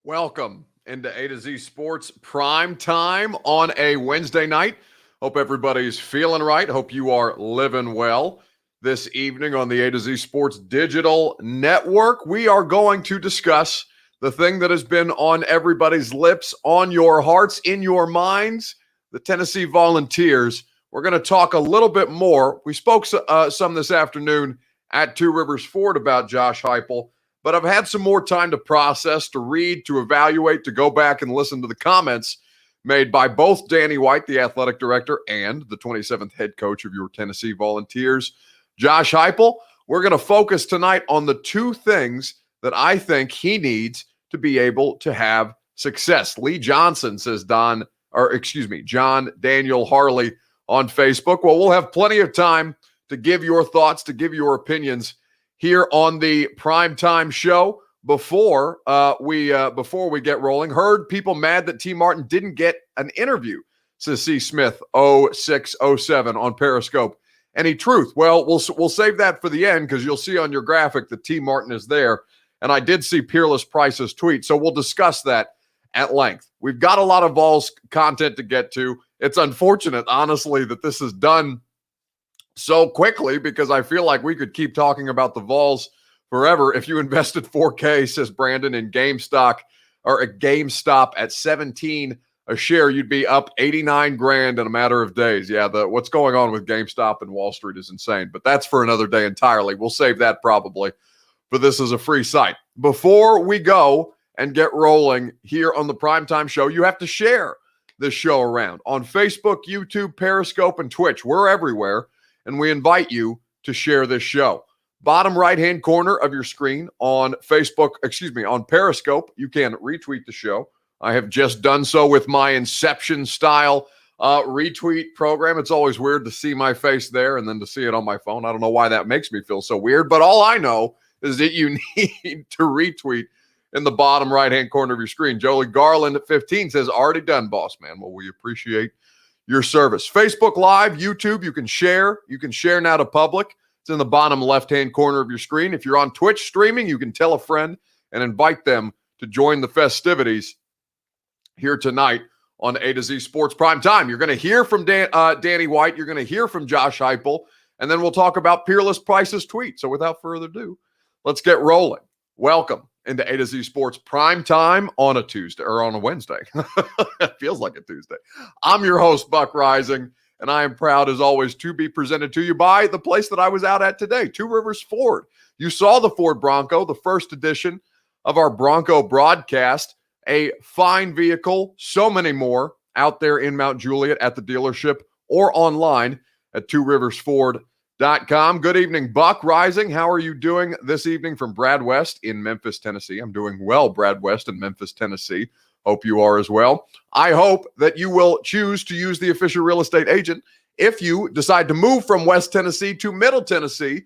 Welcome into A to Z Sports Prime Time on a Wednesday night. Hope everybody's feeling right. Hope you are living well. This evening on the A to Z Sports Digital Network, we are going to discuss the thing that has been on everybody's lips, on your hearts, in your minds, the Tennessee Volunteers. We're going to talk a little bit more. We spoke some this afternoon at Two Rivers Ford about Josh Heupel, but I've had some more time to process, to read, to evaluate, to go back and listen to the comments made by both Danny White, the athletic director, and the 27th head coach of your Tennessee Volunteers, Josh Heupel. We're going to focus tonight on the two things that I think he needs to be able to have success. Lee Johnson says John Daniel Harley on Facebook. Well, we'll have plenty of time to give your thoughts, to give your opinions here on the primetime show. Before we get rolling, heard people mad that T. Martin didn't get an interview, says C. Smith 0607 on Periscope. Any truth? Well, we'll save that for the end because you'll see on your graphic that T. Martin is there. And I did see Peerless Price's tweet, so we'll discuss that at length. We've got a lot of Vols content to get to. It's unfortunate, honestly, that this is done so quickly because I feel like we could keep talking about the Vols forever. If you invested $4K, says Brandon, in GameStop at 17 a share, you'd be up 89 grand in a matter of days. Yeah, what's going on with GameStop and Wall Street is insane, but that's for another day entirely. We'll save that probably for this as a free site. Before we go and get rolling here on the Primetime Show, you have to share this show around on Facebook, YouTube, Periscope, and Twitch. We're everywhere. And we invite you to share this show. Bottom right-hand corner of your screen on on Periscope, you can retweet the show. I have just done so with my Inception-style retweet program. It's always weird to see my face there and then to see it on my phone. I don't know why that makes me feel so weird, but all I know is that you need to retweet in the bottom right-hand corner of your screen. Jolie Garland at 15 says, already done, boss man. Well, we appreciate your service. Facebook Live, YouTube, you can share. You can share now to public. It's in the bottom left-hand corner of your screen. If you're on Twitch streaming, you can tell a friend and invite them to join the festivities here tonight on A to Z Sports Prime Time. You're going to hear from Danny White. You're going to hear from Josh Heupel, and then we'll talk about Peerless Price's tweet. So without further ado, let's get rolling. Welcome into A to Z Sports Prime Time on a Tuesday or on a Wednesday. It feels like a Tuesday. I'm your host, Buck Rising, and I am proud, as always, to be presented to you by the place that I was out at today, Two Rivers Ford. You saw the Ford Bronco, the first edition of our Bronco broadcast, a fine vehicle, so many more out there in Mount Juliet at the dealership or online at tworiversford.com. Good evening, Buck Rising. How are you doing this evening from Brad West in Memphis, Tennessee? I'm doing well, Brad West in Memphis, Tennessee. Hope you are as well. I hope that you will choose to use the official real estate agent if you decide to move from West Tennessee to Middle Tennessee,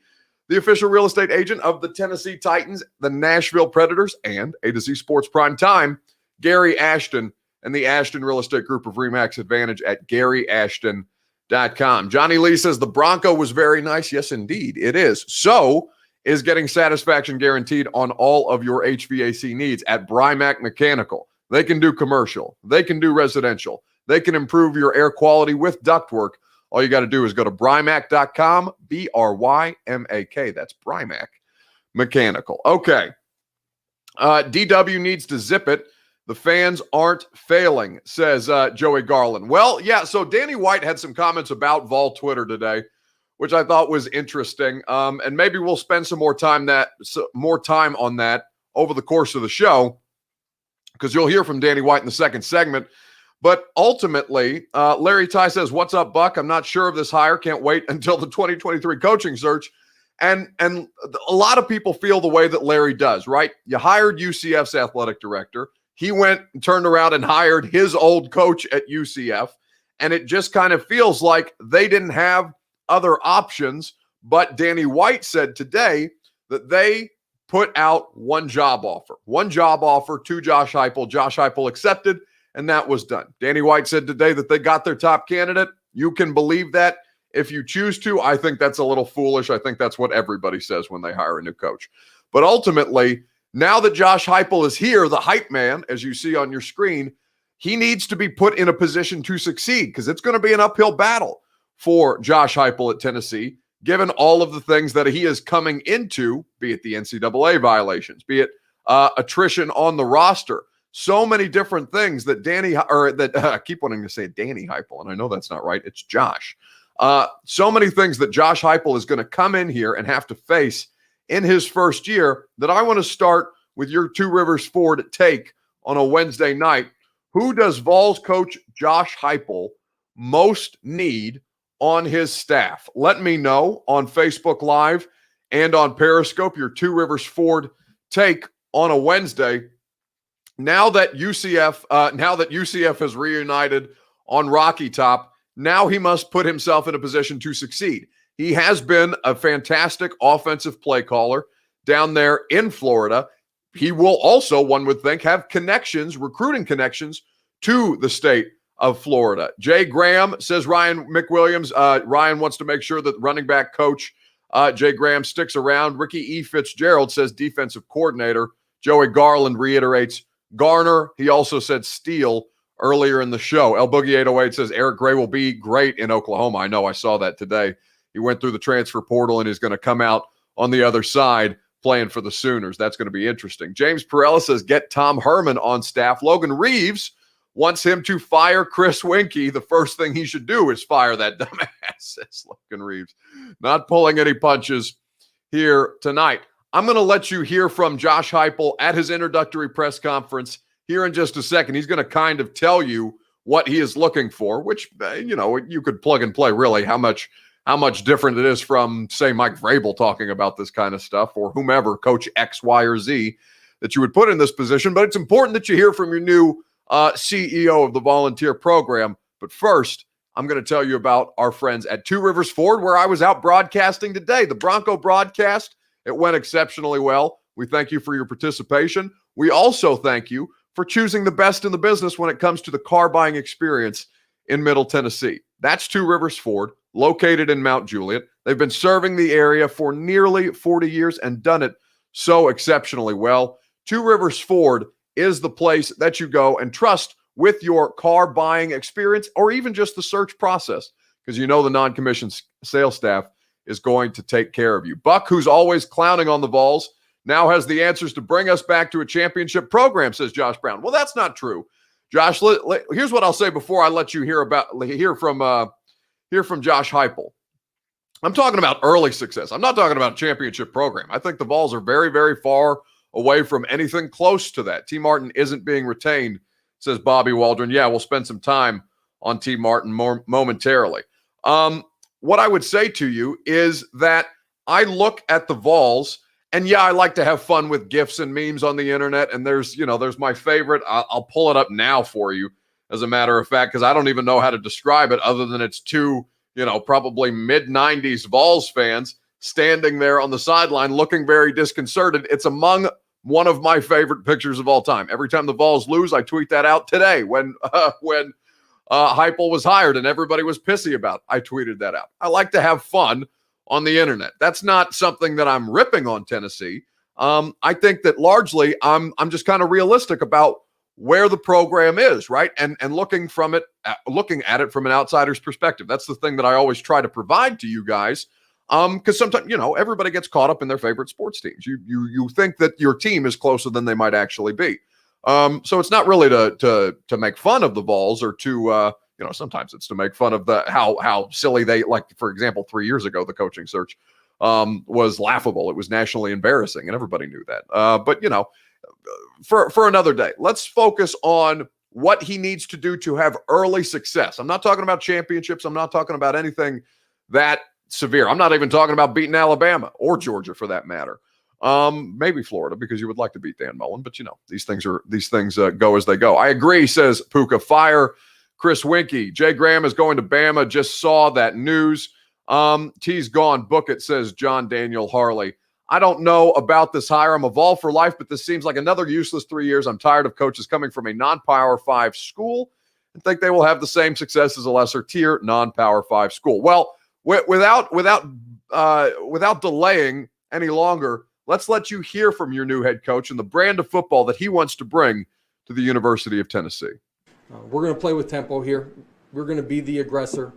the official real estate agent of the Tennessee Titans, the Nashville Predators, and A to Z Sports Prime Time, Gary Ashton and the Ashton Real Estate Group of RE/MAX Advantage at GaryAshton.com. Johnny Lee says the Bronco was very nice. Yes, indeed, it is. So is getting satisfaction guaranteed on all of your HVAC needs at Brymac Mechanical. They can do commercial. They can do residential. They can improve your air quality with ductwork. All you got to do is go to Brymac.com, BRYMAK. That's Brymac Mechanical. Okay. DW needs to zip it. The fans aren't failing, says Joey Garland. Well, yeah, so Danny White had some comments about Vol Twitter today, which I thought was interesting. And maybe we'll spend some more time on that over the course of the show, because you'll hear from Danny White in the second segment. But ultimately, Larry Ty says, what's up, Buck? I'm not sure of this hire. Can't wait until the 2023 coaching search. And a lot of people feel the way that Larry does, right? You hired UCF's athletic director. He went and turned around and hired his old coach at UCF. And it just kind of feels like they didn't have other options. But Danny White said today that they put out one job offer to Josh Heupel. Josh Heupel accepted, and that was done. Danny White said today that they got their top candidate. You can believe that if you choose to. I think that's a little foolish. I think that's what everybody says when they hire a new coach. But ultimately, Now that Josh Heupel is here, the hype man, as you see on your screen, he needs to be put in a position to succeed because it's going to be an uphill battle for Josh Heupel at Tennessee, given all of the things that he is coming into, be it the NCAA violations, be it attrition on the roster. So many different things that I keep wanting to say Danny Heupel, and I know that's not right. It's Josh. So many things that Josh Heupel is going to come in here and have to face in his first year that I want to start with your Two Rivers Ford take on a Wednesday night. Who does Vols coach Josh Heupel most need on his staff? Let me know on Facebook Live and on Periscope, your Two Rivers Ford take on a Wednesday. Now that UCF has reunited on Rocky Top, now he must put himself in a position to succeed. He has been a fantastic offensive play caller down there in Florida. He will also, one would think, have connections, recruiting connections to the state of Florida. Jay Graham says Ryan McWilliams. Ryan wants to make sure that running back coach Jay Graham sticks around. Ricky E. Fitzgerald says defensive coordinator. Joey Garland reiterates Garner. He also said Steele earlier in the show. El Boogie 808 says Eric Gray will be great in Oklahoma. I know, I saw that today. He went through the transfer portal and is going to come out on the other side playing for the Sooners. That's going to be interesting. James Perella says get Tom Herman on staff. Logan Reeves wants him to fire Chris Winkie. The first thing he should do is fire that dumbass, says Logan Reeves. Not pulling any punches here tonight. I'm going to let you hear from Josh Heupel at his introductory press conference here in just a second. He's going to kind of tell you what he is looking for, which, you could plug and play really how much different it is from, say, Mike Vrabel talking about this kind of stuff or whomever, Coach X, Y, or Z, that you would put in this position. But it's important that you hear from your new CEO of the volunteer program. But first, I'm going to tell you about our friends at Two Rivers Ford, where I was out broadcasting today. The Bronco broadcast, it went exceptionally well. We thank you for your participation. We also thank you for choosing the best in the business when it comes to the car buying experience in Middle Tennessee. That's Two Rivers Ford, located in Mount Juliet. They've been serving the area for nearly 40 years and done it so exceptionally well. Two Rivers Ford is the place that you go and trust with your car buying experience or even just the search process, because the non-commissioned sales staff is going to take care of you. Buck, who's always clowning on the Vols, now has the answers to bring us back to a championship program, says Josh Brown. Well, that's not true. Josh, here's what I'll say before I let you hear from Josh Heupel. I'm talking about early success. I'm not talking about a championship program. I think the Vols are very, very far away from anything close to that. T. Martin isn't being retained, says Bobby Waldron. Yeah, we'll spend some time on T. Martin momentarily. What I would say to you is that I look at the Vols, and yeah, I like to have fun with GIFs and memes on the internet, and there's my favorite. I'll pull it up now for you, as a matter of fact, because I don't even know how to describe it other than it's two, probably mid-90s Vols fans standing there on the sideline looking very disconcerted. It's among one of my favorite pictures of all time. Every time the Vols lose, I tweet that out today. When Heupel was hired and everybody was pissy about it, I tweeted that out. I like to have fun on the internet. That's not something that I'm ripping on Tennessee. I think that largely I'm just kind of realistic about where the program is, right? And looking at it from an outsider's perspective. That's the thing that I always try to provide to you guys. Because sometimes, everybody gets caught up in their favorite sports teams. You think that your team is closer than they might actually be. So it's not really to make fun of the Vols or to sometimes it's to make fun of how silly they, like, for example, 3 years ago, the coaching search was laughable. It was nationally embarrassing, and everybody knew that. But for another day, let's focus on what he needs to do to have early success. I'm not talking about championships. I'm not talking about anything that severe. I'm not even talking about beating Alabama or Georgia for that matter. Maybe Florida, because you would like to beat Dan Mullen, but these things go as they go. I agree, says Puka. Fire Chris Winkie. Jay Graham is going to Bama. Just saw that news. T's gone. Book it, says John Daniel Harley. I don't know about this hire. I'm a Vol for life, but this seems like another useless 3 years. I'm tired of coaches coming from a non-Power 5 school and think they will have the same success as a lesser tier non-Power 5 school. Well, without delaying any longer, Let's let you hear from your new head coach and the brand of football that he wants to bring to the University of Tennessee. We're going to play with tempo here. We're going to be the aggressor.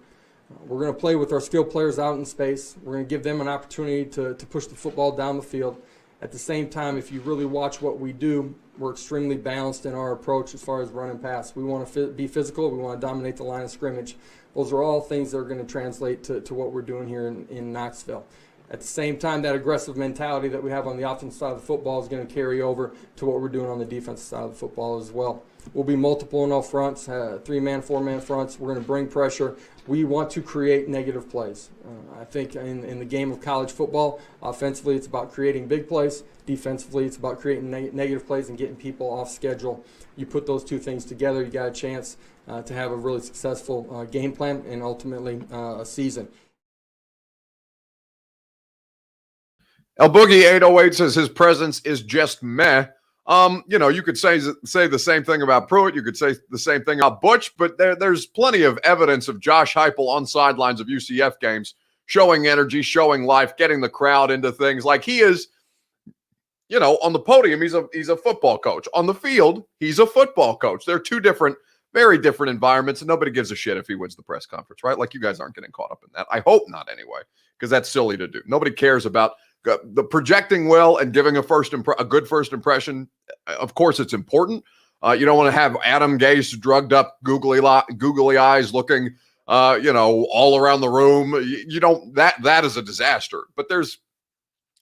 We're going to play with our skilled players out in space. We're going to give them an opportunity to push the football down the field. At the same time, if you really watch what we do, we're extremely balanced in our approach as far as run and pass. We want to be physical. We want to dominate the line of scrimmage. Those are all things that are going to translate to what we're doing here in Knoxville. At the same time, that aggressive mentality that we have on the offensive side of the football is going to carry over to what we're doing on the defensive side of the football as well. We'll be multiple in all fronts, 3-man, 4-man fronts. We're going to bring pressure. We want to create negative plays. I think in the game of college football, offensively it's about creating big plays. Defensively it's about creating negative plays and getting people off schedule. You put those two things together, you got a chance to have a really successful game plan and ultimately a season. El Boogie 808 says his presence is just meh. You could say the same thing about Pruitt. You could say the same thing about Butch, but there's plenty of evidence of Josh Heupel on sidelines of UCF games showing energy, showing life, getting the crowd into things. Like he is, on the podium, he's a football coach. On the field, he's a football coach. They're two very different environments, and nobody gives a shit if he wins the press conference, right? Like you guys aren't getting caught up in that. I hope not anyway, because that's silly to do. Nobody cares about the projecting well and giving a good first impression. Of course, it's important. You don't want to have Adam Gase drugged up, googly eyes, looking, all around the room. You don't. That is a disaster. But there's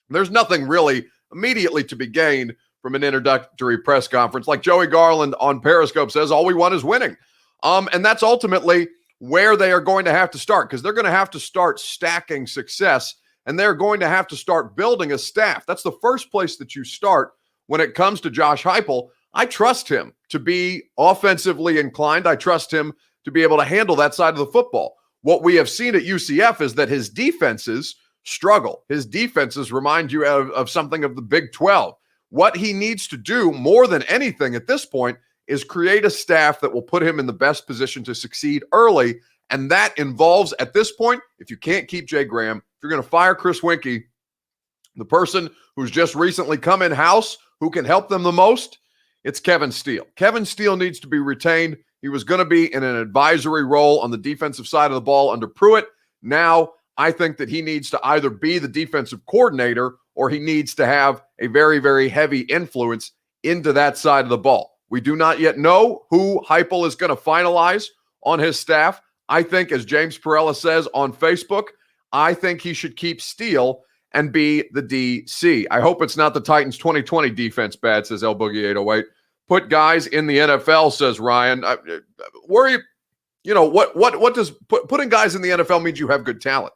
nothing really immediately to be gained from an introductory press conference. Like Joey Garland on Periscope says, all we want is winning. And that's ultimately where they are going to have to start, because they're going to have to start stacking success. And they're going to have to start building a staff. That's the first place that you start when it comes to Josh Heupel. I trust him to be offensively inclined. I trust him to be able to handle that side of the football. What we have seen at UCF is that his defenses struggle. His defenses remind you of something of the Big 12. What he needs to do more than anything at this point is create a staff that will put him in the best position to succeed early. And that involves, at this point, if you can't keep Jay Graham, if you're going to fire Chris Weinke, the person who's just recently come in-house, who can help them the most, it's Kevin Steele. Kevin Steele needs to be retained. He was going to be in an advisory role on the defensive side of the ball under Pruitt. Now, I think that he needs to either be the defensive coordinator or he needs to have a very, very heavy influence into that side of the ball. We do not yet know who Heupel is going to finalize on his staff. I think, as James Perella says on Facebook, I think he should keep Steele and be the DC. I hope it's not the Titans 2020 defense bad, says El Boogie 808. Put guys in the NFL, says Ryan. What does putting guys in the NFL means? You have good talent.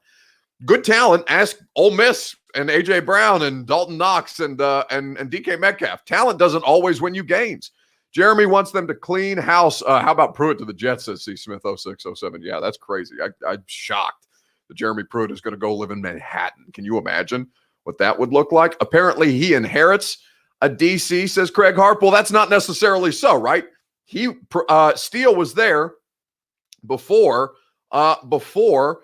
Good talent, ask Ole Miss and A.J. Brown and Dalton Knox and DK Metcalf. Talent doesn't always win you games. Jeremy wants them to clean house. How about Pruitt to the Jets, says C. Smith 0607. Yeah, that's crazy. I'm shocked that Jeremy Pruitt is going to go live in Manhattan. Can you imagine what that would look like? Apparently, he inherits a DC, says Craig Harp. Well, that's not necessarily so, right? Steele was there before Heupel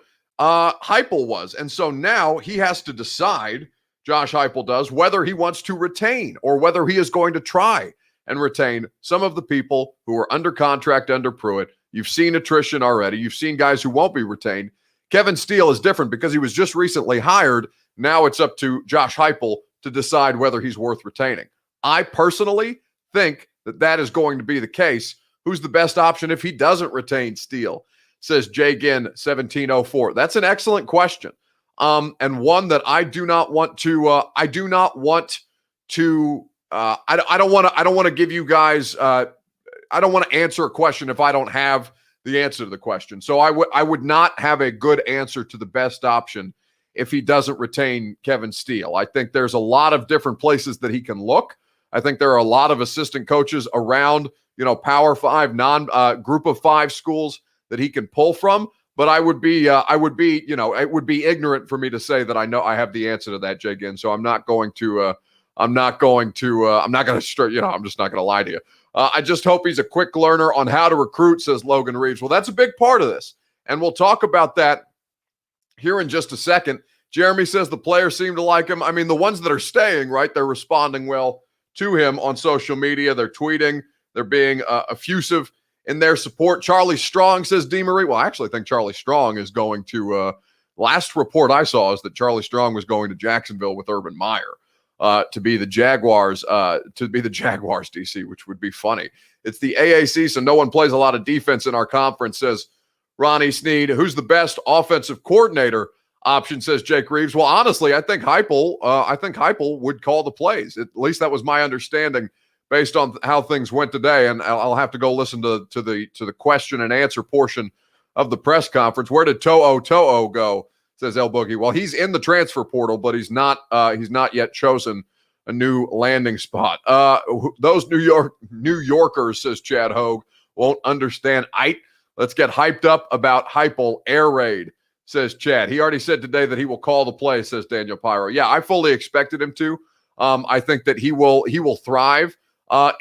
was. And so now he has to decide, Josh Heupel does, whether he wants to retain or whether he is going to try and retain some of the people who are under contract under Pruitt. You've seen attrition already. You've seen guys who won't be retained. Kevin Steele is different because he was just recently hired. Now it's up to Josh Heupel to decide whether he's worth retaining. I personally think that is going to be the case. Who's the best option if he doesn't retain Steele? Says Jay Ginn 1704. That's an excellent question. And one that I don't want to give you guys, I don't want to answer a question if I don't have the answer to the question. So I would not have a good answer to the best option if he doesn't retain Kevin Steele. I think there's a lot of different places that he can look. I think there are a lot of assistant coaches around, Power 5, group of 5 schools that he can pull from. But it would be ignorant for me to say that I have the answer to that, Jay Ginn. So I'm just not going to lie to you. I just hope he's a quick learner on how to recruit, says Logan Reeves. Well, that's a big part of this. And we'll talk about that here in just a second. Jeremy says the players seem to like him. I mean, the ones that are staying, right, they're responding well to him on social media. They're tweeting. They're being effusive in their support. Charlie Strong says DeMarie. Well, I actually think Charlie Strong is going to last report I saw is that Charlie Strong was going to Jacksonville with Urban Meyer to be the Jaguars, DC, which would be funny. It's the AAC, so no one plays a lot of defense in our conference, says Ronnie Sneed. Who's the best offensive coordinator option, says Jake Reeves. Well, honestly, I think Heupel would call the plays. At least that was my understanding based on how things went today. And I'll have to go listen to the question and answer portion of the press conference. Where did To'o go, says El Boogie. Well, he's in the transfer portal, but he's not yet chosen a new landing spot. Those New Yorkers, says Chad Hogue, won't understand it. Let's get hyped up about Heupel air raid, says Chad. He already said today that he will call the play, says Daniel Pyro. Yeah, I fully expected him to. I think that he will thrive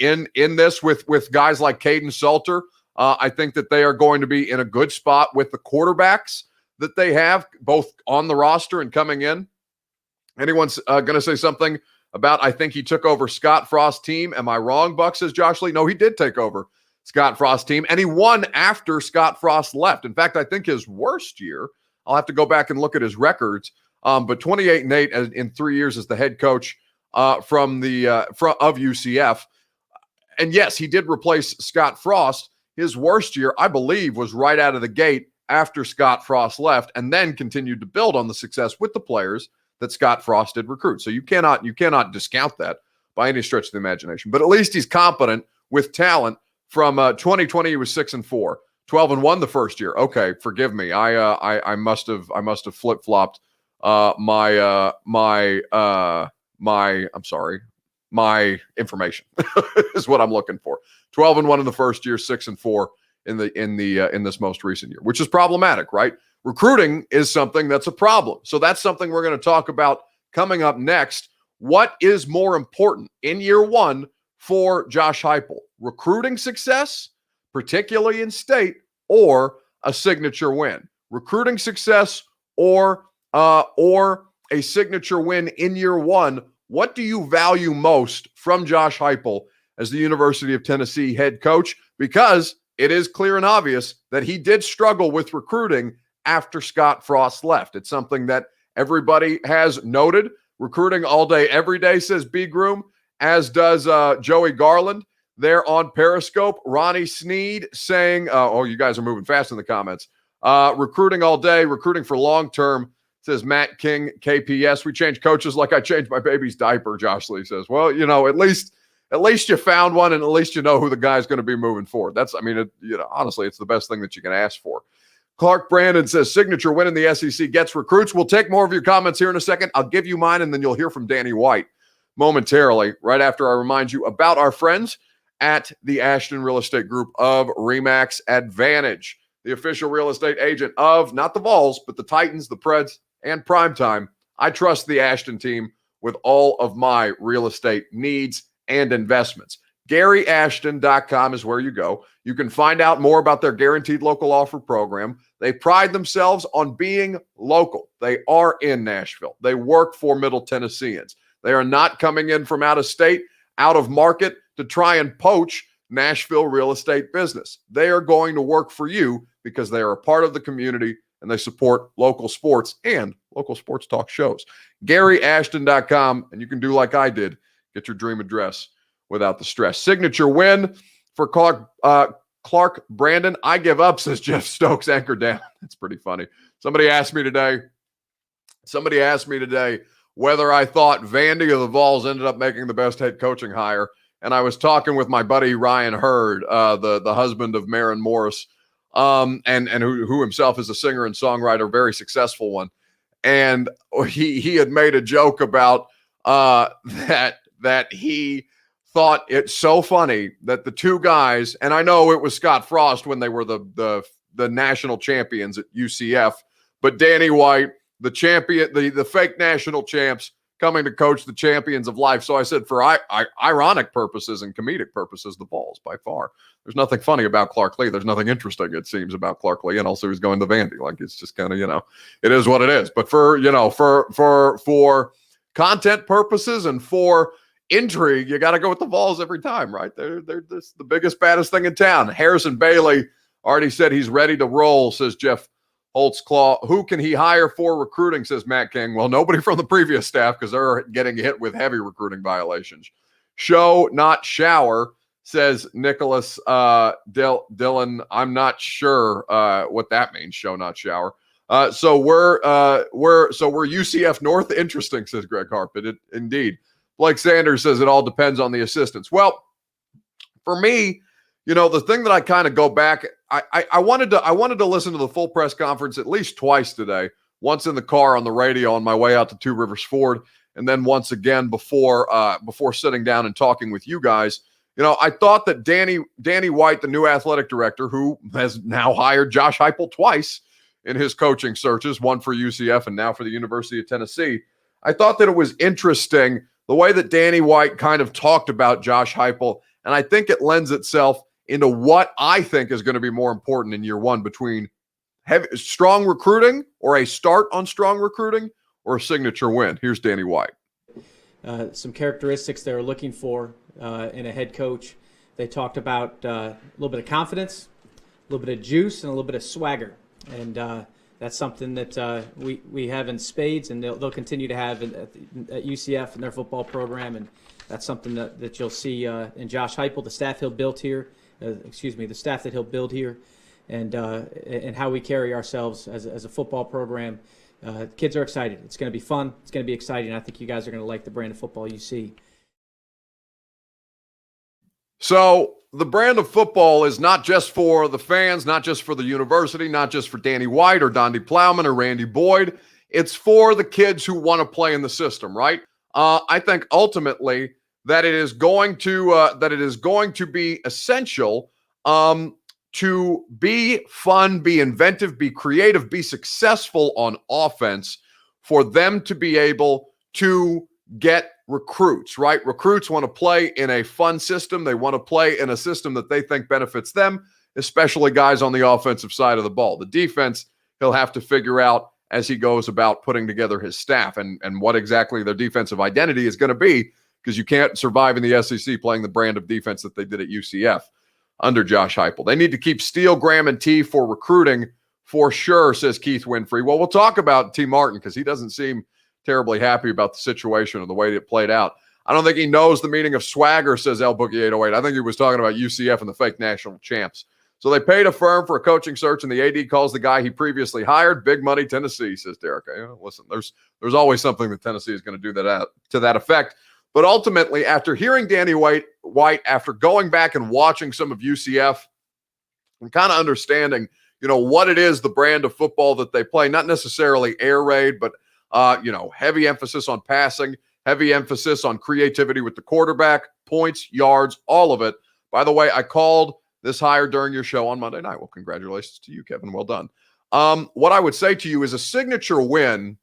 in this with guys like Caden Salter. I think that they are going to be in a good spot with the quarterbacks that they have, both on the roster and coming in. Anyone's going to say something about, I think he took over Scott Frost's team. Am I wrong, Buck, says Josh Lee? No, he did take over Scott Frost's team, and he won after Scott Frost left. In fact, I think his worst year, I'll have to go back and look at his records, but 28-8 in 3 years as the head coach of UCF. And yes, he did replace Scott Frost. His worst year, I believe, was right out of the gate after Scott Frost left, and then continued to build on the success with the players that Scott Frost did recruit. So you cannot discount that by any stretch of the imagination. But at least he's competent with talent. From 2020, he was 6-4, 12-1 the first year. Okay, forgive me. I must have flip-flopped my information is what I'm looking for. 12-1 in the first year, 6-4 in this most recent year, which is problematic, right? Recruiting is something that's a problem. So that's something we're going to talk about coming up next. What is more important in year one for Josh Heupel? Recruiting success, particularly in state, or a signature win? Recruiting success or a signature win in year one. What do you value most from Josh Heupel as the University of Tennessee head coach? Because it is clear and obvious that he did struggle with recruiting after Scott Frost left. It's something that everybody has noted. Recruiting all day, every day, says B. Groom, as does Joey Garland there on Periscope. Ronnie Sneed saying, you guys are moving fast in the comments. Recruiting all day, recruiting for long-term, says Matt King, KPS. We change coaches like I changed my baby's diaper, Josh Lee says. Well, at least you found one, and at least you know who the guy's going to be moving forward. Honestly, it's the best thing that you can ask for. Clark Brandon says, signature win in the SEC gets recruits. We'll take more of your comments here in a second. I'll give you mine, and then you'll hear from Danny White momentarily, right after I remind you about our friends at the Ashton Real Estate Group of RE/MAX Advantage, the official real estate agent of not the Vols, but the Titans, the Preds, and Primetime. I trust the Ashton team with all of my real estate needs and investments. GaryAshton.com is where you go. You can find out more about their guaranteed local offer program. They pride themselves on being local. They are in Nashville. They work for Middle Tennesseans. They are not coming in from out of state, out of market to try and poach Nashville real estate business. They are going to work for you because they are a part of the community and they support local sports and local sports talk shows. GaryAshton.com, and you can do like I did, get your dream address without the stress. Signature win for Clark Brandon. I give up, says Jeff Stokes, anchor down. That's pretty funny. Somebody asked me today whether I thought Vandy or the Vols ended up making the best head coaching hire. And I was talking with my buddy Ryan Hurd, the husband of Maren Morris, and who himself is a singer and songwriter, very successful one. And he had made a joke about that he thought it's so funny that the two guys, and I know it was Scott Frost when they were the national champions at UCF, but Danny White, the champion, the fake national champs, coming to coach the champions of life. So I said, for ironic purposes and comedic purposes, the Vols by far. There's nothing funny about Clark Lee. There's nothing interesting, it seems, about Clark Lee. And also he's going to Vandy. Like, it's just kind of, it is what it is. But for content purposes and for intrigue, you got to go with the Vols every time, right? They're just the biggest, baddest thing in town. Harrison Bailey already said he's ready to roll, says Jeff Holtzclaw. Who can he hire for recruiting, says Matt King. Well, nobody from the previous staff, because they're getting hit with heavy recruiting violations. Show, not shower, says Nicholas Dillon. I'm not sure what that means, show, not shower. So we're UCF North. Interesting, says Greg Harpett. Indeed. Blake Sanders says it all depends on the assistants. Well, for me, the thing that I kind of go back, I wanted to listen to the full press conference at least twice today. Once in the car on the radio on my way out to Two Rivers Ford, and then once again before sitting down and talking with you guys. I thought that Danny White, the new athletic director, who has now hired Josh Heupel twice in his coaching searches, one for UCF and now for the University of Tennessee. I thought that it was interesting the way that Danny White kind of talked about Josh Heupel, and I think it lends itself into what I think is going to be more important in year one, between strong recruiting or a start on strong recruiting or a signature win. Here's Danny White. Some characteristics they were looking for in a head coach. They talked about a little bit of confidence, a little bit of juice, and a little bit of swagger. And that's something that we have in spades, and they'll continue to have at UCF in their football program. And that's something that you'll see in Josh Heupel, the staff he'll build here. The staff that he'll build here, and how we carry ourselves as a football program. Kids are excited. It's going to be fun. It's going to be exciting. I think you guys are going to like the brand of football you see. So the brand of football is not just for the fans, not just for the university, not just for Danny White or Donde Plowman or Randy Boyd. It's for the kids who want to play in the system, right? I think ultimately that it is going to be essential to be fun, be inventive, be creative, be successful on offense for them to be able to get recruits, right? Recruits want to play in a fun system. They want to play in a system that they think benefits them, especially guys on the offensive side of the ball. The defense, he'll have to figure out as he goes about putting together his staff and what exactly their defensive identity is going to be, because you can't survive in the SEC playing the brand of defense that they did at UCF under Josh Heupel. They need to keep Steele, Graham, and T for recruiting for sure, says Keith Winfrey. Well, we'll talk about T. Martin because he doesn't seem terribly happy about the situation or the way it played out. I don't think he knows the meaning of swagger, says El Boogie 808. I think he was talking about UCF and the fake national champs. So they paid a firm for a coaching search, and the AD calls the guy he previously hired. Big money Tennessee, says Derek. Listen, there's always something that Tennessee is going to do to that effect. But ultimately, after hearing Danny White, after going back and watching some of UCF and kind of understanding, what it is, the brand of football that they play, not necessarily air raid, but, heavy emphasis on passing, heavy emphasis on creativity with the quarterback, points, yards, all of it. By the way, I called this hire during your show on Monday night. Well, congratulations to you, Kevin. Well done. What I would say to you is a signature win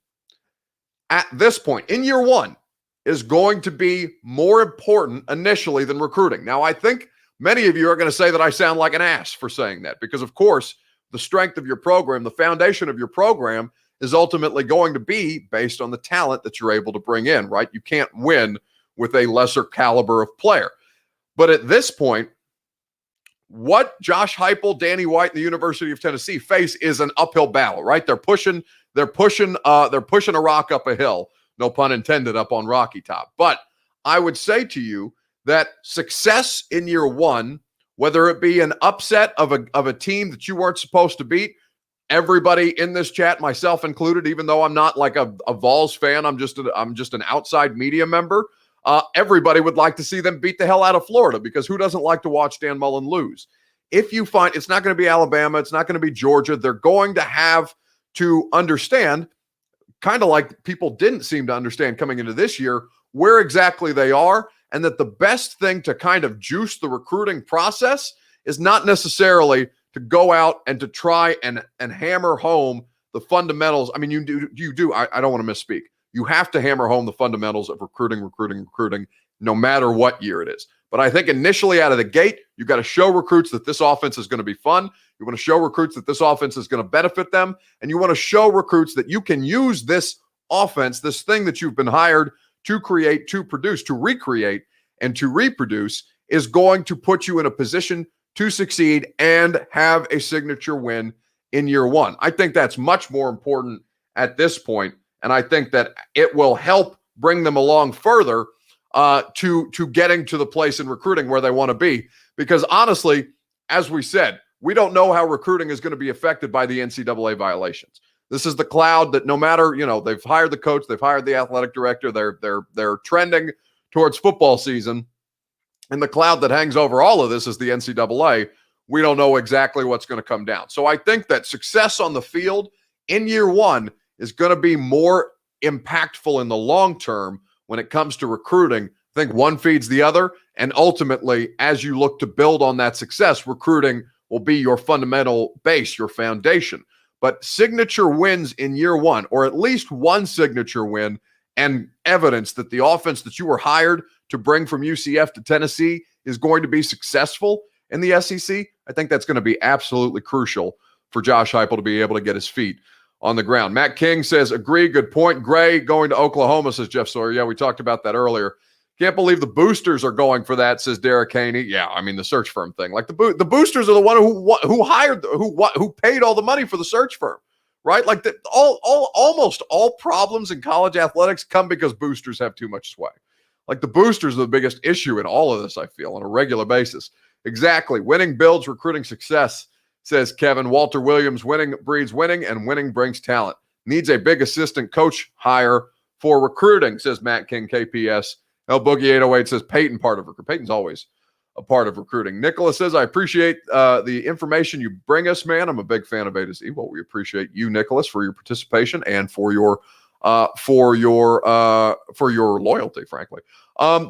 at this point in year one is going to be more important initially than recruiting. Now, I think many of you are going to say that I sound like an ass for saying that because, of course, the strength of your program, the foundation of your program is ultimately going to be based on the talent that you're able to bring in, right? You can't win with a lesser caliber of player. But at this point, what Josh Heupel, Danny White, and the University of Tennessee face is an uphill battle, right? They're pushing a rock up a hill. No pun intended, up on Rocky Top. But I would say to you that success in year one, whether it be an upset of a team that you weren't supposed to beat, everybody in this chat, myself included, even though I'm not like a Vols fan, I'm just an outside media member. Everybody would like to see them beat the hell out of Florida because who doesn't like to watch Dan Mullen lose? If you find it's not going to be Alabama, it's not going to be Georgia, they're going to have to understand, kind of like people didn't seem to understand coming into this year, where exactly they are, and that the best thing to kind of juice the recruiting process is not necessarily to go out and to try and hammer home the fundamentals. I mean, you do. I don't want to misspeak. You have to hammer home the fundamentals of recruiting, no matter what year it is. But I think initially out of the gate, you've got to show recruits that this offense is going to be fun. You want to show recruits that this offense is going to benefit them. And you want to show recruits that you can use this offense, this thing that you've been hired to create, to produce, to recreate, and to reproduce is going to put you in a position to succeed and have a signature win in year one. I think that's much more important at this point, and I think that it will help bring them along further to getting to the place in recruiting where they want to be. Because honestly, as we said, we don't know how recruiting is going to be affected by the NCAA violations. This is the cloud that no matter, they've hired the coach, they've hired the athletic director, they're trending towards football season. And the cloud that hangs over all of this is the NCAA. We don't know exactly what's going to come down. So I think that success on the field in year one is going to be more impactful in the long term when it comes to recruiting. I think one feeds the other. And ultimately, as you look to build on that success, recruiting will be your fundamental base, your foundation. But signature wins in year one, or at least one signature win, and evidence that the offense that you were hired to bring from UCF to Tennessee is going to be successful in the SEC, I think that's going to be absolutely crucial for Josh Heupel to be able to get his feet on the ground. Matt King says, agree, good point. Gray going to Oklahoma, says Jeff Sawyer. Yeah, we talked about that earlier. Can't believe the boosters are going for that, says Derek Haney. Yeah, I mean, the search firm thing. Like the boosters are the one who hired, who paid all the money for the search firm, right? Like almost all problems in college athletics come because boosters have too much sway. Like the boosters are the biggest issue in all of this, I feel, on a regular basis. Exactly. Winning builds recruiting success, says Kevin. Walter Williams, winning breeds winning, and winning brings talent. Needs a big assistant coach hire for recruiting, says Matt King, KPS. El Boogie 808 says Peyton part of recruiting. Peyton's always a part of recruiting. Nicholas says, I appreciate the information you bring us, man. I'm a big fan of A to Z. Well, we appreciate you, Nicholas, for your participation and for your loyalty, frankly.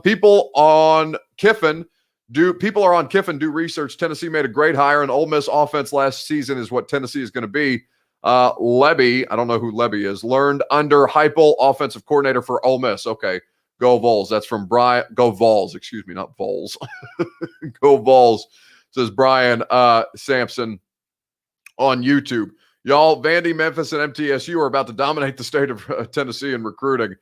People are on Kiffin do research. Tennessee made a great hire, and Ole Miss offense last season is what Tennessee is going to be. Lebby, I don't know who Lebby is, learned under Heupel, offensive coordinator for Ole Miss. Okay, go Vols. That's from Brian. Go Vols, excuse me, not Vols. Go Vols, says Brian Sampson on YouTube. Y'all, Vandy, Memphis, and MTSU are about to dominate the state of Tennessee in recruiting,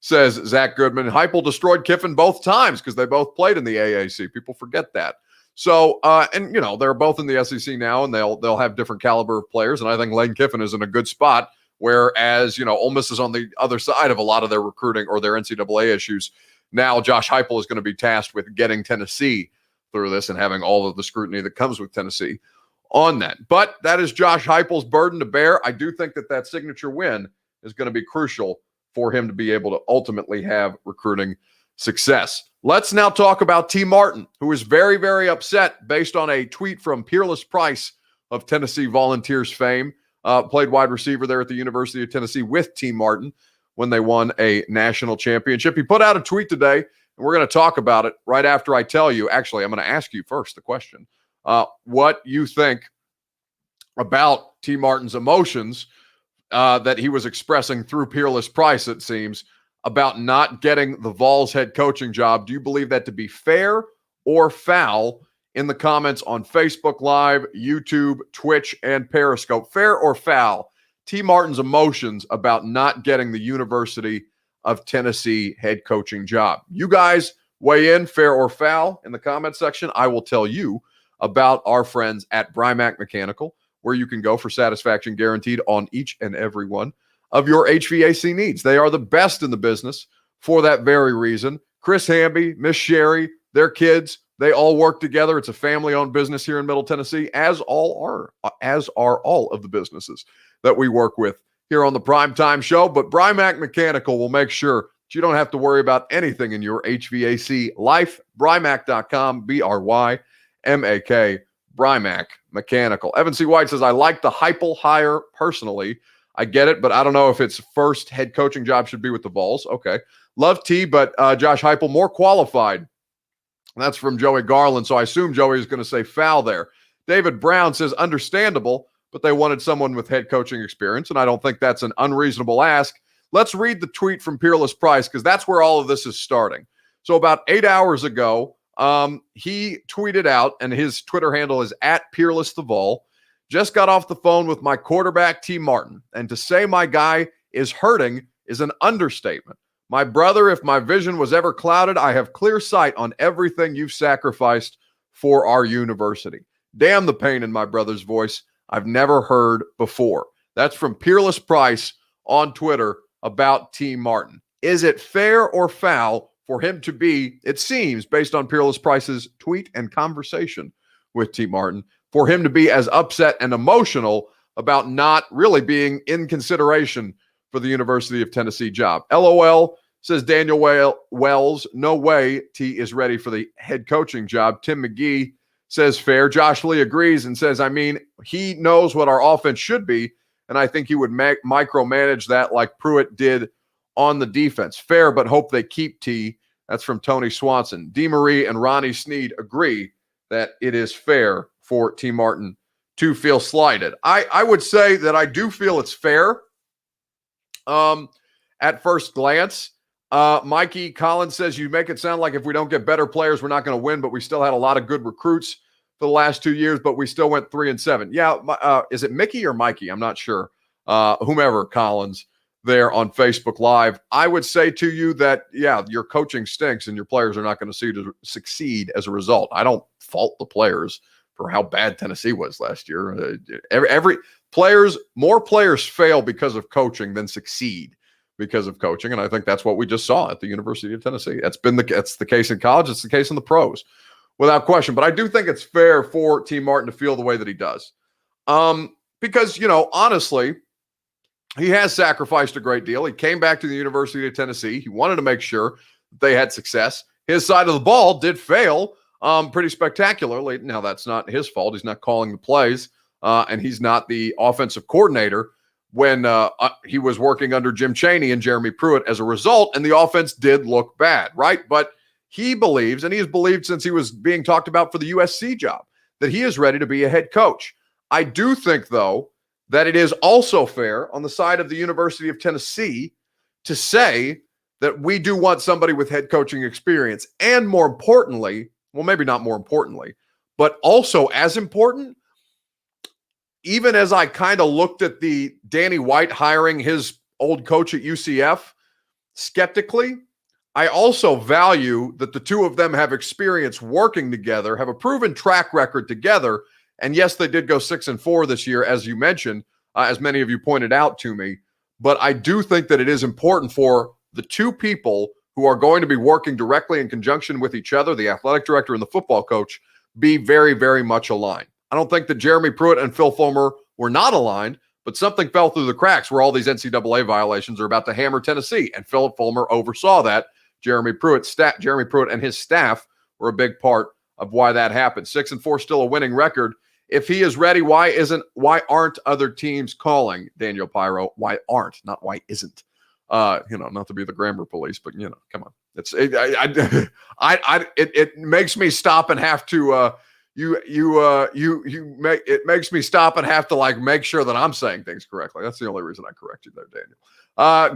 says Zach Goodman. Heupel destroyed Kiffin both times because they both played in the AAC. People forget that. So, and they're both in the SEC now, and they'll have different caliber of players. And I think Lane Kiffin is in a good spot. Whereas, Ole Miss is on the other side of a lot of their recruiting or their NCAA issues. Now, Josh Heupel is going to be tasked with getting Tennessee through this and having all of the scrutiny that comes with Tennessee on that. But that is Josh Heupel's burden to bear. I do think that signature win is going to be crucial for him to be able to ultimately have recruiting success. Let's now talk about T. Martin, who is very, very upset based on a tweet from Peerless Price of Tennessee Volunteers fame. Played wide receiver there at the University of Tennessee with T. Martin when they won a national championship. He put out a tweet today, and we're going to talk about it right after I tell you. Actually, I'm going to ask you first the question. What you think about T. Martin's emotions that he was expressing through Peerless Price, it seems, about not getting the Vols head coaching job. Do you believe that to be fair or foul? In the comments on Facebook Live, YouTube, Twitch, and Periscope. Fair or foul? T. Martin's emotions about not getting the University of Tennessee head coaching job. You guys weigh in, fair or foul, in the comment section. I will tell you about our friends at Brymac Mechanical, where you can go for satisfaction guaranteed on each and every one of your HVAC needs. They are the best in the business for that very reason. Chris Hamby, Miss Sherry, their kids, they all work together. It's a family-owned business here in Middle Tennessee, as are all of the businesses that we work with here on the Primetime Show. But Brymac Mechanical will make sure that you don't have to worry about anything in your HVAC life. Brymac.com, B-R-Y-M-A-K, Brymac Mechanical. Evan C. White says, I like the Heupel hire personally. I get it, but I don't know if its first head coaching job should be with the Vols. Okay. Love T, but Josh Heupel more qualified. That's from Joey Garland, so I assume Joey is going to say foul there. David Brown says, understandable, but they wanted someone with head coaching experience, and I don't think that's an unreasonable ask. let's read the tweet from Peerless Price because that's where all of this is starting. So about 8 hours ago, he tweeted out, and his Twitter handle is @PeerlessTheVol. Just got off the phone with my quarterback, T. Martin, and to say my guy is hurting is an understatement. My brother, if my vision was ever clouded, I have clear sight on everything you've sacrificed for our university. Damn the pain in my brother's voice I've never heard before. That's from Peerless Price on Twitter about T. Martin. Is it fair or foul for him to be, it seems, based on Peerless Price's tweet and conversation with T. Martin, for him to be as upset and emotional about not really being in consideration for the University of Tennessee job? LOL, says Daniel Wells. No way T is ready for the head coaching job. Tim McGee says fair. Josh Lee agrees and says, I mean, he knows what our offense should be, and I think he would micromanage that like Pruitt did on the defense. Fair, but hope they keep T. That's from Tony Swanson. DeMarie and Ronnie Sneed agree that it is fair for T. Martin to feel slighted. I would say that I do feel it's fair at first glance. Mikey Collins says, you make it sound like if we don't get better players, we're not going to win, but we still had a lot of good recruits for the last 2 years, but we still went 3-7. Yeah. Is it Mickey or Mikey? I'm not sure. Whomever Collins there on Facebook Live. I would say to you that, yeah, your coaching stinks and your players are not going to succeed as a result. I don't fault the players for how bad Tennessee was last year. More players fail because of coaching than succeed because of coaching. And I think that's what we just saw at the University of Tennessee. That's the case in college. It's the case in the pros without question. But I do think it's fair for T. Martin to feel the way that he does. Because, honestly, he has sacrificed a great deal. He came back to the University of Tennessee. He wanted to make sure they had success. His side of the ball did fail pretty spectacularly. Now, that's not his fault. He's not calling the plays, and he's not the offensive coordinator when he was working under Jim Chaney and Jeremy Pruitt as a result, and the offense did look bad, right? But he believes, and he has believed since he was being talked about for the USC job, that he is ready to be a head coach. I do think, though, that it is also fair on the side of the University of Tennessee to say that we do want somebody with head coaching experience. And more importantly, well, maybe not more importantly, but also as important, even as I kind of looked at the Danny White hiring his old coach at UCF skeptically, I also value that the two of them have experience working together, have a proven track record together. And yes, they did go 6-4 this year, as you mentioned, as many of you pointed out to me. But I do think that it is important for the two people who are going to be working directly in conjunction with each other, the athletic director and the football coach, be very, very much aligned. I don't think that Jeremy Pruitt and Phil Fulmer were not aligned, but something fell through the cracks where all these NCAA violations are about to hammer Tennessee. And Phil Fulmer oversaw that. Jeremy Pruitt and his staff were a big part of why that happened. 6-4, still a winning record. If he is ready, why aren't other teams calling? Daniel Pyro, why aren't, not why isn't. Not to be the grammar police, but come on. It makes me stop and have to it makes me stop and have to make sure that I'm saying things correctly. That's the only reason I correct you there, Daniel.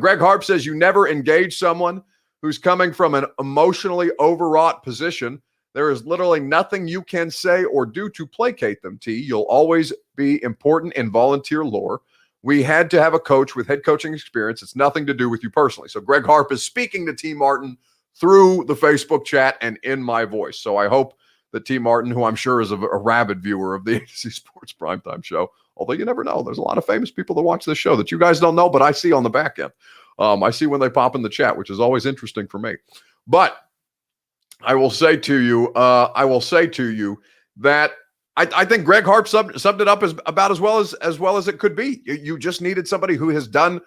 Greg Harp says you never engage someone who's coming from an emotionally overwrought position. There is literally nothing you can say or do to placate them, T. You'll always be important in volunteer lore. We had to have a coach with head coaching experience. It's nothing to do with you personally. So Greg Harp is speaking to T. Martin through the Facebook chat and in my voice. So I hope that T. Martin, who I'm sure is a rabid viewer of the ADC Sports Primetime Show, although you never know. There's a lot of famous people that watch this show that you guys don't know, but I see on the back end. I see when they pop in the chat, which is always interesting for me. But I will say to you that I think Greg Harp summed it up as well as it could be. You just needed somebody who has done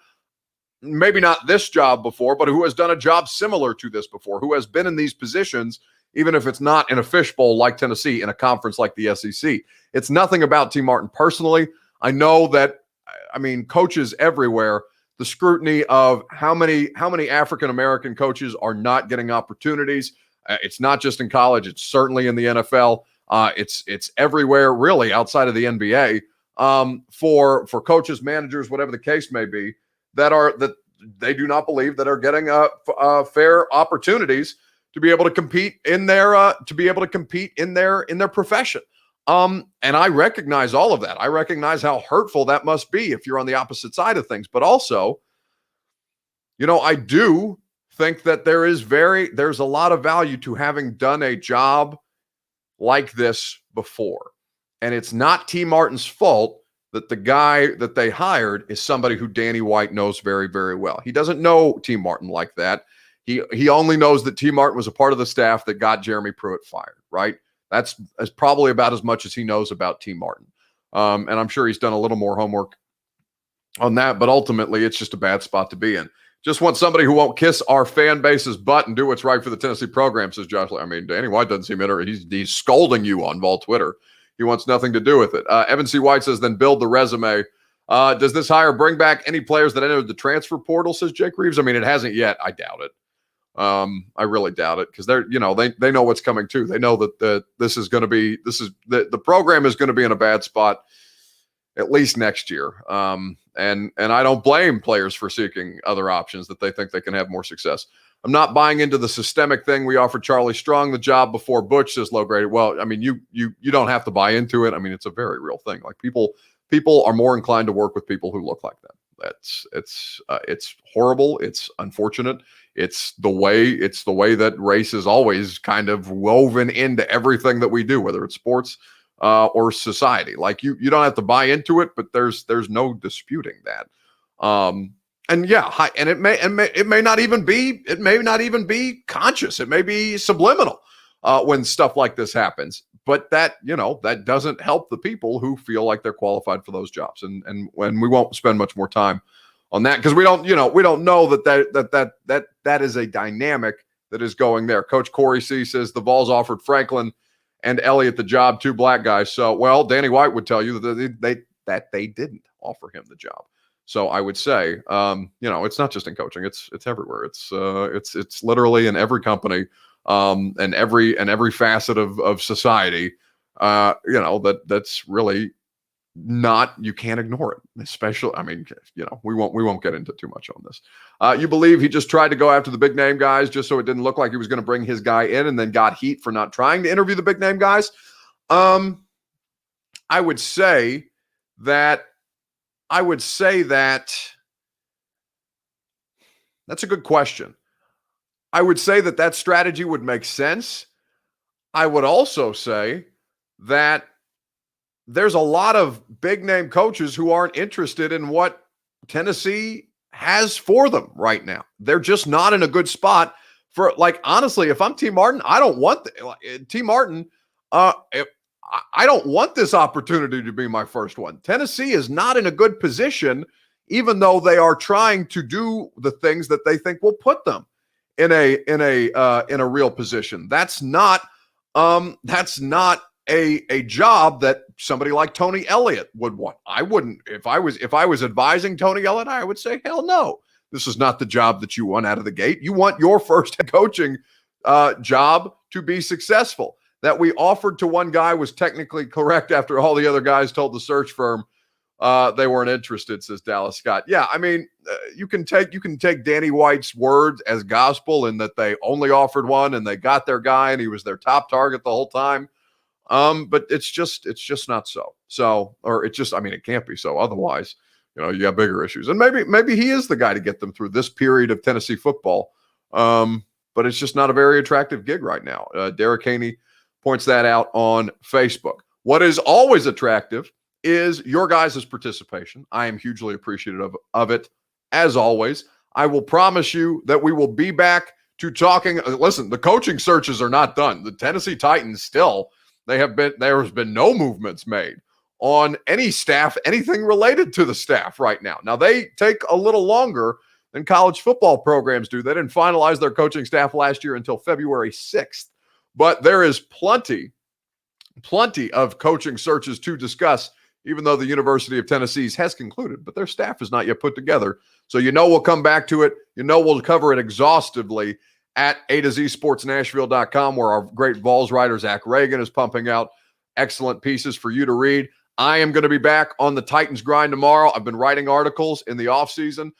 maybe not this job before, but who has done a job similar to this before, who has been in these positions, even if it's not in a fishbowl like Tennessee, in a conference like the SEC. It's nothing about T. Martin personally. I know that, coaches everywhere, the scrutiny of how many African-American coaches are not getting opportunities. It's not just in college. It's certainly in the NFL. It's everywhere, really, outside of the NBA, for coaches, managers, whatever the case may be, that they do not believe that are getting fair opportunities to be able to compete in their profession. And I recognize all of that. I recognize how hurtful that must be if you're on the opposite side of things. But also, I do think that there's a lot of value to having done a job like this before. And it's not T. Martin's fault that the guy that they hired is somebody who Danny White knows very, very well. He doesn't know T. Martin like that. He only knows that T. Martin was a part of the staff that got Jeremy Pruitt fired, right? That's probably about as much as he knows about T. Martin. And I'm sure he's done a little more homework on that, but ultimately it's just a bad spot to be in. Just want somebody who won't kiss our fan base's butt and do what's right for the Tennessee program, says Josh. I mean, Danny White doesn't seem interested. He's scolding you on Vol Twitter. He wants nothing to do with it. Evan C. White says, then build the resume. Does this hire bring back any players that entered the transfer portal, says Jake Reeves? I mean, it hasn't yet. I doubt it. I really doubt it, because they know what's coming too. They know that the program is going to be in a bad spot at least next year. And I don't blame players for seeking other options that they think they can have more success. I'm not buying into the systemic thing. We offered Charlie Strong the job before Butch, says Low Graded. Well, I mean, you don't have to buy into it. I mean, it's a very real thing. Like people are more inclined to work with people who look like them. It's horrible. It's unfortunate. It's the way that race is always kind of woven into everything that we do, whether it's sports or society. Like you don't have to buy into it, but there's no disputing that. And it may not even be conscious. It may be subliminal when stuff like this happens. But that doesn't help the people who feel like they're qualified for those jobs. And when we won't spend much more time on that, because we don't know that is a dynamic that is going there. Coach Corey C says the Vols offered Franklin and Elliott the job, 2 black guys. So, well, Danny White would tell you that they didn't offer him the job. So I would say, it's not just in coaching; it's everywhere. It's literally in every company, and every facet of society. That's really not. You can't ignore it. Especially, I mean, we won't get into too much on this. You believe he just tried to go after the big name guys just so it didn't look like he was going to bring his guy in, and then got heat for not trying to interview the big name guys? I would say that that's a good question. I would say that strategy would make sense. I would also say that there's a lot of big name coaches who aren't interested in what Tennessee has for them right now. They're just not in a good spot for, like, honestly, if I'm T. Martin, I don't want T. Martin. I don't want this opportunity to be my first one. Tennessee is not in a good position, even though they are trying to do the things that they think will put them in a real position. That's not a job that somebody like Tony Elliott would want. I wouldn't. If I was advising Tony Elliott, I would say, hell no. This is not the job that you want out of the gate. You want your first head coaching job to be successful. That we offered to one guy was technically correct after all the other guys told the search firm they weren't interested, says Dallas Scott. Yeah, I mean, you can take Danny White's word as gospel in that they only offered one and they got their guy and he was their top target the whole time. But it's just not so. So, or it can't be so. Otherwise, you got bigger issues. And maybe he is the guy to get them through this period of Tennessee football. But it's just not a very attractive gig right now. Derek Haney points that out on Facebook. What is always attractive is your guys' participation. I am hugely appreciative of it, as always. I will promise you that we will be back to talking. Listen, the coaching searches are not done. The Tennessee Titans still, there has been no movements made on any staff, anything related to the staff right now. Now, they take a little longer than college football programs do. They didn't finalize their coaching staff last year until February 6th. But there is plenty of coaching searches to discuss, even though the University of Tennessee's has concluded, but their staff is not yet put together. So we'll come back to it. We'll cover it exhaustively at A2ZSportsNashville.com, where our great Vols writer, Zach Reagan, is pumping out excellent pieces for you to read. I am going to be back on the Titans grind tomorrow. I've been writing articles in the offseason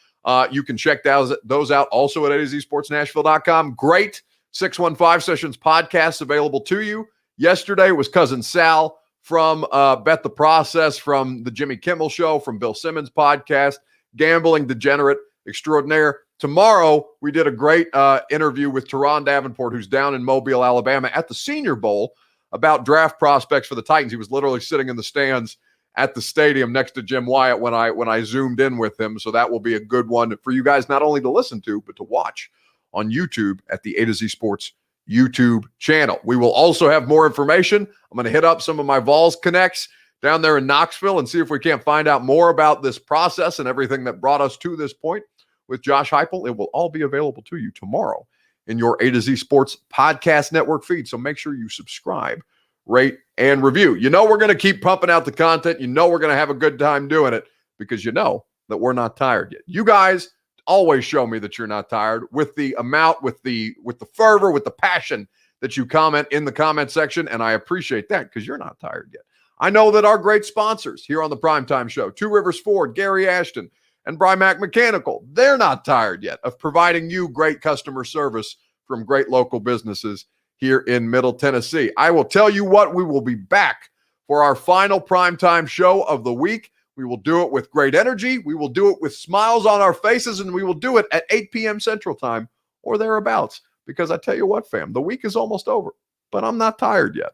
You can check those out also at azsportsnashville.com. Great 615 Sessions podcasts available to you. Yesterday was Cousin Sal from Bet the Process, from the Jimmy Kimmel Show, from Bill Simmons' podcast, Gambling Degenerate Extraordinaire. Tomorrow, we did a great interview with Teron Davenport, who's down in Mobile, Alabama, at the Senior Bowl about draft prospects for the Titans. He was literally sitting in the stands at the stadium next to Jim Wyatt when I zoomed in with him. So that will be a good one for you guys not only to listen to, but to watch on YouTube at the A to Z Sports YouTube channel. We will also have more information. I'm going to hit up some of my Vols connects down there in Knoxville and see if we can't find out more about this process and everything that brought us to this point with Josh Heupel. It will all be available to you tomorrow in your A to Z Sports podcast network feed. So make sure you subscribe, rate, and review. You know we're going to keep pumping out the content. You know we're going to have a good time doing it because you know that we're not tired yet. You guys always show me that you're not tired with the amount, with the fervor, with the passion that you comment in the comment section, and I appreciate that because you're not tired yet. I know that our great sponsors here on the Primetime Show, Two Rivers Ford, Gary Ashton, and Brymac Mechanical, they're not tired yet of providing you great customer service from great local businesses here in Middle Tennessee. I will tell you what, we will be back for our final Primetime Show of the week. We will do it with great energy. We will do it with smiles on our faces, and we will do it at 8 p.m. Central Time or thereabouts. Because I tell you what, fam, the week is almost over, but I'm not tired yet.